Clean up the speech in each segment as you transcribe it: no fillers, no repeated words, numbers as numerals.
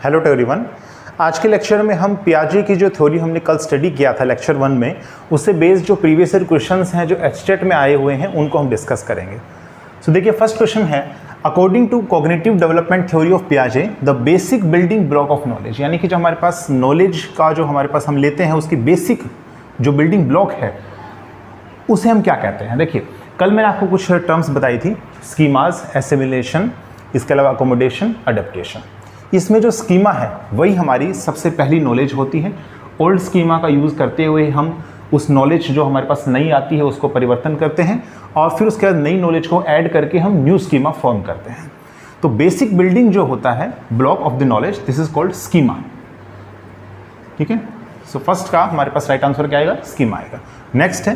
Hello to everyone. आज के lecture में हम पियाजे की जो थ्योरी हमने कल स्टडी किया था लेक्चर 1 में, उससे बेस्ड जो प्रीवियस ईयर क्वेश्चंस हैं जो एचटेट में आए हुए हैं उनको हम डिस्कस करेंगे। सो देखिए, फर्स्ट क्वेश्चन है, according to cognitive development theory of पियाजे the basic building block of knowledge, यानी कि जो हमारे पास नॉलेज का जो हमारे पास हम लेते हैं उसकी बेसिक जो बिल्डिंग ब्लॉक है उसे हम क्या कहते हैं। देखिए, कल मैंने आपको कुछ टर्म्स बताई थी, स्कीमाज, एसिमिलेशन, इसके अलावा अकोमोडेशन, अडेप्टेशन। इसमें जो स्कीमा है वही हमारी सबसे पहली नॉलेज होती है। ओल्ड स्कीमा का यूज़ करते हुए हम उस नॉलेज जो हमारे पास नई आती है उसको परिवर्तन करते हैं और फिर उसके बाद नई नॉलेज को ऐड करके हम न्यू स्कीमा फॉर्म करते हैं। तो बेसिक बिल्डिंग जो होता है block of the knowledge, this is called schema. ठीक है, सो फर्स्ट का हमारे पास राइट आंसर क्या आएगा, स्कीमा आएगा। नेक्स्ट है,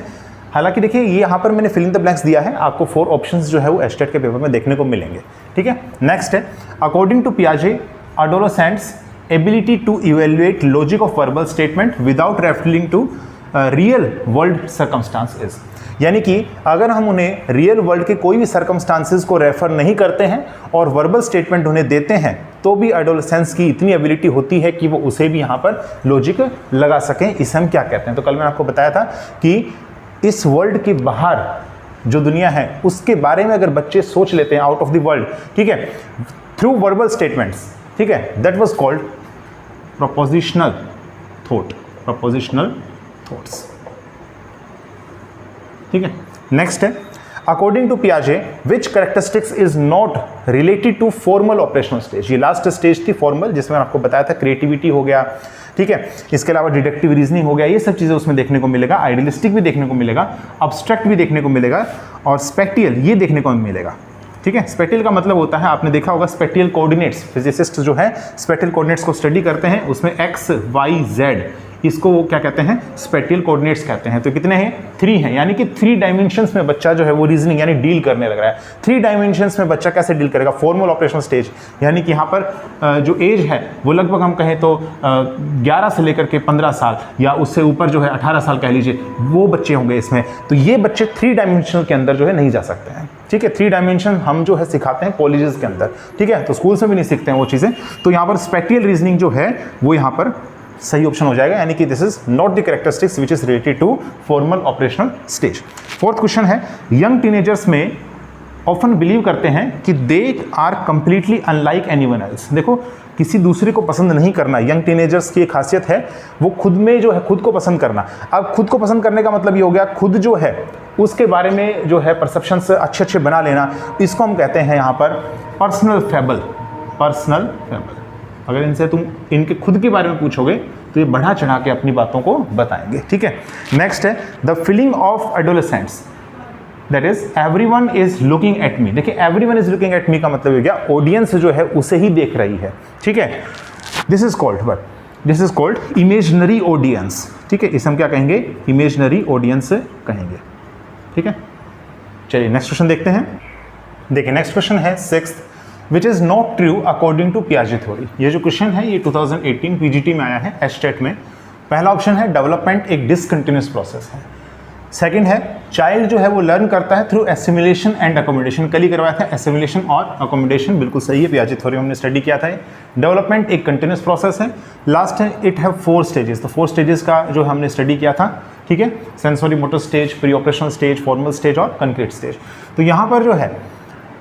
हालांकि देखिए ये यहाँ पर मैंने फिल इन द ब्लैंक्स दिया है, आपको 4 ऑप्शंस जो है वो एचटेट के पेपर में देखने को मिलेंगे। ठीक है, नेक्स्ट है, अकॉर्डिंग टू पियाजे adolescents ability to evaluate logic of verbal statement without referring to real world circumstances, यानी कि अगर हम उन्हें रियल वर्ल्ड के कोई भी सर्कमस्टांसेस को रेफर नहीं करते हैं और वर्बल स्टेटमेंट उन्हें देते हैं तो भी एडोलेसेंस की इतनी एबिलिटी होती है कि वो उसे भी यहाँ पर लॉजिक लगा सकें। इसे हम क्या कहते हैं? तो कल मैंने आपको बताया था कि इस वर्ल्ड के बाहर जो दुनिया है उसके बारे में अगर बच्चे सोच लेते हैं आउट ऑफ द वर्ल्ड, ठीक है, थ्रू वर्बल स्टेटमेंट्स, ठीक है, that was called propositional thought, propositional thoughts. ठीक है, नेक्स्ट है, अकॉर्डिंग टू पियाजे which characteristics is not related to formal operational stage. ये लास्ट स्टेज थी फॉर्मल, जिसमें आपको बताया था क्रिएटिविटी हो गया, ठीक है, इसके अलावा डिडक्टिव रीजनिंग हो गया, ये सब चीज़ें उसमें देखने को मिलेगा, आइडियलिस्टिक भी देखने को मिलेगा, अब्स्ट्रैक्ट भी देखने को मिलेगा और स्पेक्टियल ये देखने को मिलेगा। ठीक है, स्पेक्टियल का मतलब होता है, आपने देखा होगा स्पेक्टियल कोऑर्डिनेट्स, फिजिसिस्ट जो है स्पेक्टियल कोऑर्डिनेट्स को स्टडी करते हैं, उसमें एक्स वाई जेड, इसको वो क्या कहते हैं, स्पेक्टियल कोऑर्डिनेट्स कहते हैं। तो कितने हैं? 3 हैं, यानी कि 3 डायमेंशंस में बच्चा जो है वो रीजनिंग यानी डील करने लग रहा है। 3 डायमेंशंस में बच्चा कैसे डील करेगा? फॉर्मल ऑपरेशनल स्टेज, यानी कि यहाँ पर जो एज है वो लगभग हम कहें तो 11 से लेकर के 15 साल या उससे ऊपर जो है 18 साल कह लीजिए, वो बच्चे होंगे इसमें। तो ये बच्चे 3 डायमेंशनल के अंदर जो है नहीं जा सकते हैं। ठीक है, 3 डायमेंशन हम जो है सिखाते हैं कॉलेजेस के अंदर, ठीक है, तो स्कूल में भी नहीं सीखते हैं वो चीज़ें। तो यहाँ पर स्पेक्टियल रीजनिंग जो है वो यहाँ पर सही ऑप्शन हो जाएगा, यानी कि this is not the characteristics which is related to formal operational stage. Fourth question है, यंग टीनेजर्स में ऑफन बिलीव करते हैं कि they are completely unlike anyone else. देखो, किसी दूसरे को पसंद नहीं करना यंग टीनेजर्स की एक खासियत है, वो खुद में जो है खुद को पसंद करना। अब खुद को पसंद करने का मतलब ये हो गया खुद जो है उसके बारे में जो है परसेप्शंस अच्छे अच्छे बना लेना, इसको हम कहते हैं यहाँ पर पर्सनल फेबल। पर्सनल फेबल, अगर इनसे तुम इनके खुद के बारे में पूछोगे तो ये बढ़ा चढ़ा के अपनी बातों को बताएंगे। ठीक है, नेक्स्ट है, the feeling of adolescents that is everyone is looking at me. देखिए, everyone is looking at me का मतलब क्या, ऑडियंस जो है उसे ही देख रही है। ठीक है, this is called imaginary audience. ठीक है, इसे हम क्या कहेंगे, इमेजिनरी ऑडियंस कहेंगे। ठीक है, चलिए नेक्स्ट क्वेश्चन देखते हैं। देखिए, नेक्स्ट क्वेश्चन है 6th, which is not true according to पियाजे थ्योरी। ये जो क्वेश्चन है ये 2018 पीजीटी में आया है एचटेट में। पहला ऑप्शन है, डेवलपमेंट एक डिसकंटिन्यूअस प्रोसेस है। सेकंड है, चाइल्ड जो है वो लर्न करता है थ्रू एसिमिलेशन एंड अकोमोडेशन। कल ही करवाया था एसिमिलेशन और अकोमोडेशन, बिल्कुल सही है, पियाजे थ्योरी हमने स्टडी किया था। डेवलपमेंट एक कंटिन्यूअस प्रोसेस है। लास्ट है, इट हैव 4 स्टेजेस। तो 4 स्टेजेस का जो हमने स्टडी किया था, ठीक है, sensory motor stage, pre operational stage, formal stage और कंक्रीट स्टेज। तो यहाँ पर जो है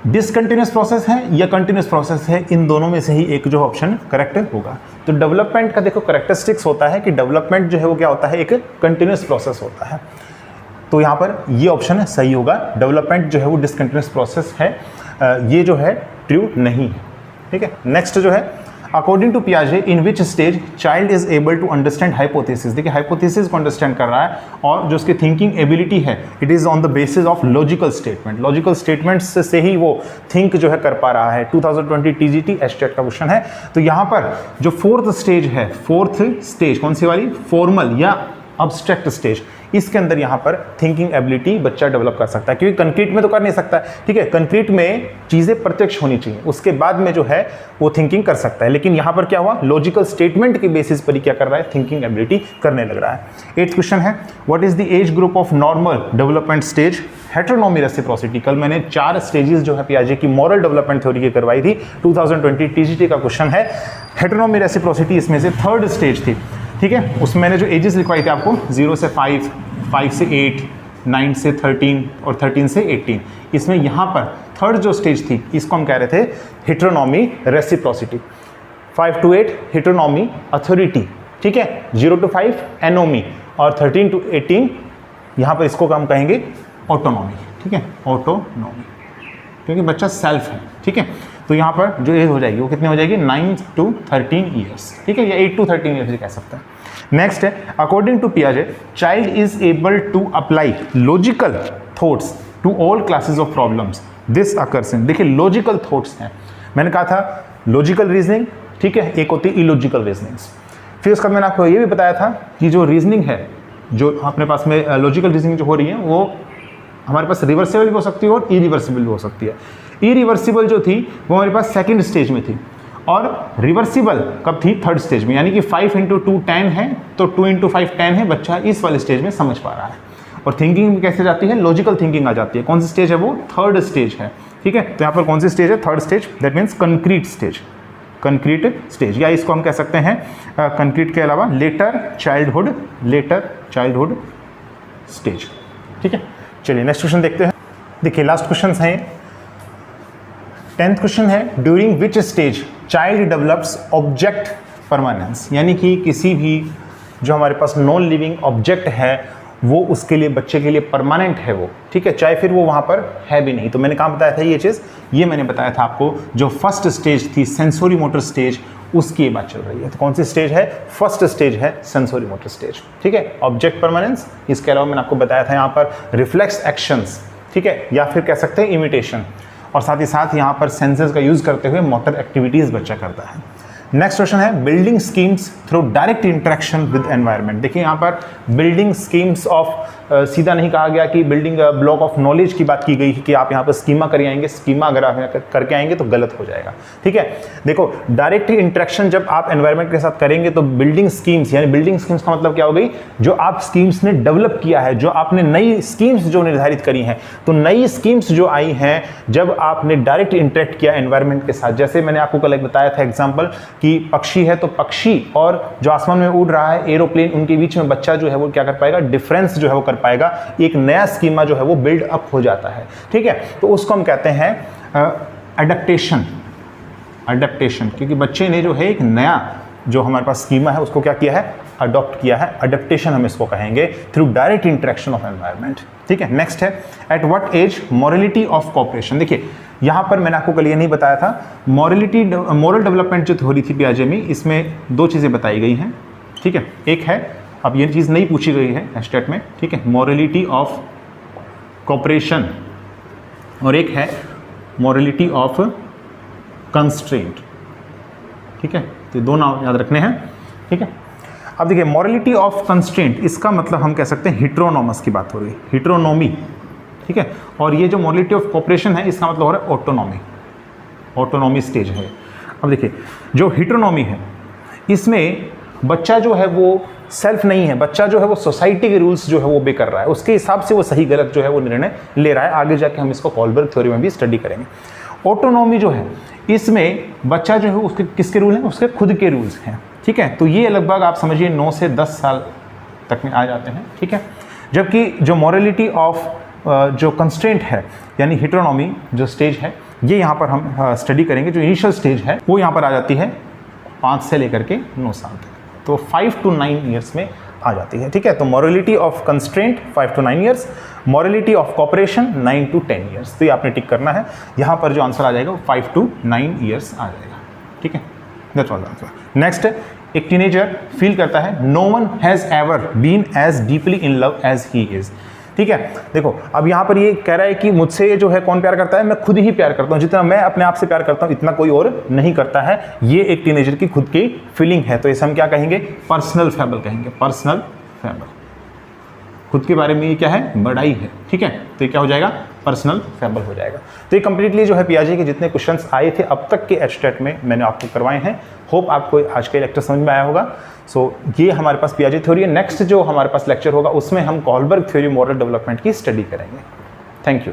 डिसकंटिन्यूअस प्रोसेस है या कंटिन्यूअस प्रोसेस है, इन दोनों में से ही एक जो ऑप्शन करेक्ट होगा। तो डेवलपमेंट का देखो करेक्टरिस्टिक्स होता है कि डेवलपमेंट जो है वो क्या होता है, एक कंटिन्यूअस प्रोसेस होता है। तो यहाँ पर ये ऑप्शन है सही होगा, डेवलपमेंट जो है वो डिसकंटिन्यूअस प्रोसेस है, ये जो है ट्रू नहीं है। ठीक है, नेक्स्ट जो है, अकॉर्डिंग टू पियाजे in which stage child is able to understand hypothesis. देखिए, हाइपोथेसिस को अंडरस्टैंड कर रहा है और जो उसकी थिंकिंग एबिलिटी है it is on the basis of logical statement. Logical statements से ही वो थिंक जो है कर पा रहा है। 2020 टीजीटी एचटेट का क्वेश्चन है। तो यहाँ पर जो 4th स्टेज है, 4th स्टेज कौन सी वाली, फॉर्मल या अब्स्ट्रैक्ट स्टेज, इसके अंदर यहाँ पर थिंकिंग एबिलिटी बच्चा डेवलप कर सकता है, क्योंकि कंक्रीट में तो कर नहीं सकता, ठीक है, कंक्रीट में चीज़ें प्रत्यक्ष होनी चाहिए, उसके बाद में जो है वो थिंकिंग कर सकता है। लेकिन यहाँ पर क्या हुआ, लॉजिकल स्टेटमेंट के बेसिस पर ही क्या कर रहा है, थिंकिंग एबिलिटी करने लग रहा है। 8th क्वेश्चन है, what is the age group of normal development stage heteronomy reciprocity. कल मैंने 4 स्टेजेस जो है पियाजे की मॉरल डेवलपमेंट थ्योरी की करवाई थी, 2020 टीजीटी का क्वेश्चन है। हेटेरोनॉमी रेसिप्रोसिटी इसमें से 3rd स्टेज थी, ठीक है। उसमें मैंने जो एजेस लिखवाई थी आपको 0 से 5, 5 से 8, 9 से 13 और 13 से 18। इसमें यहाँ पर 3rd जो स्टेज थी इसको हम कह रहे थे हेटेरोनॉमी रेसिप्रोसिटी। 5 to 8 हेटेरोनॉमी अथॉरिटी, ठीक है, 0 to 5 एनोमी और 13 to 18 यहाँ पर इसको हम कहेंगे ऑटोनॉमी, ठीक है, ऑटोनॉमी, क्योंकि बच्चा सेल्फ है, ठीक है। तो यहाँ पर जो एज हो जाएगी वो कितनी हो जाएगी, 9 to 13 ईयर्स, ठीक है, या 8 to 13 ईयर्स कह सकते हैं। नेक्स्ट है, अकॉर्डिंग टू पियाजे child is able to apply logical thoughts to all classes of problems this occurs in. देखिए लॉजिकल थॉट्स हैं, मैंने कहा था लॉजिकल रीजनिंग, ठीक है, एक होती है इलॉजिकल रीजनिंग्स। फिर उसका मैंने आपको ये भी बताया था कि जो रीजनिंग है, जो अपने पास में लॉजिकल रीजनिंग जो हो रही है वो हमारे पास रिवर्सिबल भी हो सकती है और इरिवर्सिबल भी हो सकती है। इरिवर्सिबल जो थी वो हमारे पास 2nd स्टेज में थी और रिवर्सिबल कब थी, 3rd स्टेज में, यानी कि 5 × 2 10 है, तो 2 × 5 10 है, बच्चा इस वाले स्टेज में समझ पा रहा है। और थिंकिंग कैसे जाती है, लॉजिकल थिंकिंग आ जाती है। कौन सी स्टेज है वो, 3rd स्टेज है, ठीक है। तो यहाँ पर कौन सी स्टेज है, 3rd stage, that means concrete stage, concrete stage, या इसको हम कह सकते हैं कंक्रीट के अलावा लेटर चाइल्डहुड स्टेज, ठीक है। चलिए नेक्स्ट क्वेश्चन देखते हैं। देखिए लास्ट क्वेश्चन है, 10th क्वेश्चन है, during which stage child develops object permanence, यानी कि किसी भी जो हमारे पास नॉन लिविंग ऑब्जेक्ट है वो उसके लिए, बच्चे के लिए परमानेंट है वो, ठीक है, चाहे फिर वो वहाँ पर है भी नहीं। तो मैंने कहाँ बताया था ये चीज़, ये मैंने बताया था आपको जो 1st स्टेज थी सेंसोरी मोटर स्टेज, उसकी ये बात चल रही है। तो कौन सी स्टेज है, 1st स्टेज है सेंसोरी मोटर स्टेज, ठीक है, ऑब्जेक्ट परमानेंस। इसके अलावा मैंने आपको बताया था यहाँ पर रिफ्लेक्स एक्शंस, ठीक है, या फिर कह सकते हैं इमिटेशन, और साथ ही साथ यहाँ पर सेंसर्स का यूज़ करते हुए मोटर एक्टिविटीज़ बच्चा करता है। नेक्स्ट क्वेश्चन है, building schemes through direct interaction with environment. देखिए यहाँ पर बिल्डिंग स्कीम्स ऑफ सीधा नहीं कहा गया कि बिल्डिंग ब्लॉक ऑफ नॉलेज की बात की गई कि आप यहाँ पर स्कीमा कर आएंगे, स्कीमा अगर आप करके आएंगे तो गलत हो जाएगा, ठीक है। देखो डायरेक्ट इंटरेक्शन जब आप एनवायरनमेंट के साथ करेंगे तो बिल्डिंग स्कीम्स, यानी बिल्डिंग स्कीम्स का मतलब क्या हो गई, जो आप स्कीम्स ने डेवलप किया है, जो आपने नई स्कीम्स जो निर्धारित करी हैं, तो नई स्कीम्स जो आई हैं जब आपने डायरेक्ट इंटरेक्ट किया एनवायरनमेंट के साथ। जैसे मैंने आपको कल बताया था एग्जाम्पल कि पक्षी है तो पक्षी और जो आसमान में उड़ रहा है एरोप्लेन, उनके बीच में बच्चा जो है वो क्या कर पाएगा, डिफरेंस जो है वो कर पाएगा, एक नया स्कीमा जो है वो बिल्ड अप हो जाता है, ठीक है। तो उसको हम कहते हैं अडैप्टेशन, क्योंकि बच्चे ने जो है एक नया जो हमारे पास स्कीमा है उसको क्या किया है, अडॉप्ट किया है, अडैप्टेशन हम इसको कहेंगे through direct interaction of environment, ठीक है। नेक्स्ट है, at what age morality of cooperation. देखिए यहाँ पर मैंने आपको कल ये नहीं बताया था, मोरल डेवलपमेंट जो हो रही थी पियाजे में, इसमें 2 चीज़ें बताई गई हैं, ठीक है। एक है, अब ये चीज़ नहीं पूछी गई है स्टेट में, ठीक है, मॉरलिटी ऑफ कोऑपरेशन, और एक है मॉरलिटी ऑफ कंस्ट्रेंट, ठीक है। तो दो नाम याद रखने हैं, ठीक है। अब देखिए मॉरलिटी ऑफ कंस्ट्रेंट, इसका मतलब हम कह सकते हैं हिट्रोनॉमस की बात हो रही है, हिट्रोनॉमी, ठीक है। और ये जो मॉरलिटी ऑफ कोऑपरेशन है इसका मतलब हो रहा है ऑटोनॉमी, ऑटोनॉमी स्टेज है। अब देखिए जो हिट्रोनॉमी है इसमें बच्चा जो है वो सेल्फ नहीं है, बच्चा जो है वो सोसाइटी के रूल्स जो है वो बे कर रहा है, उसके हिसाब से वो सही गलत जो है वो निर्णय ले रहा है। आगे जाके हम इसको कॉलबर्ग थ्योरी में भी स्टडी करेंगे। ऑटोनॉमी जो है इसमें बच्चा जो है उसके किसके रूल हैं, उसके खुद के रूल्स हैं, ठीक है। तो ये लगभग आप समझिए 9 से 10 साल तक में आ जाते हैं, ठीक है। जबकि जो मॉरलिटी ऑफ जो कंस्ट्रेंट है यानी हिट्रोनॉमी जो स्टेज है, ये यहाँ पर हम स्टडी करेंगे। जो इनिशियल स्टेज है वो यहाँ पर आ जाती है 5 से लेकर के 9 साल तक, तो 5 to 9 ईयर्स में आ जाती है, ठीक है। तो morality of constraint 5 to 9 years, morality of corporation 9 to 10 years. तो ये आपने टिक करना है, यहाँ पर जो आंसर आ जाएगा वो 5 to 9 ईयर्स आ जाएगा, ठीक है। That's all the answer. Next, एक टीनेजर फील करता है no one has ever been as deeply in love as he is, ठीक है। देखो अब यहाँ पर ये कह रहा है कि मुझसे जो है कौन प्यार करता है, मैं खुद ही प्यार करता हूँ, जितना मैं अपने आप से प्यार करता हूँ इतना कोई और नहीं करता है। ये एक टीनेजर की खुद की फीलिंग है, तो इसे हम क्या कहेंगे, पर्सनल फैबल कहेंगे, पर्सनल फैबल। खुद के बारे में ये क्या है, बड़ाई है, ठीक है। तो ये क्या हो जाएगा, पर्सनल फैबल हो जाएगा। तो ये कंप्लीटली जो है पियाजे के जितने क्वेश्चंस आए थे अब तक के एचटेट में मैंने आपको करवाए हैं। होप आपको आज का लेक्चर समझ में आया होगा। सो ये हमारे पास पियाजे थ्योरी है। नेक्स्ट जो हमारे पास लेक्चर होगा उसमें हम कोलबर्ग थ्योरी मॉडल डेवलपमेंट की स्टडी करेंगे। Thank you.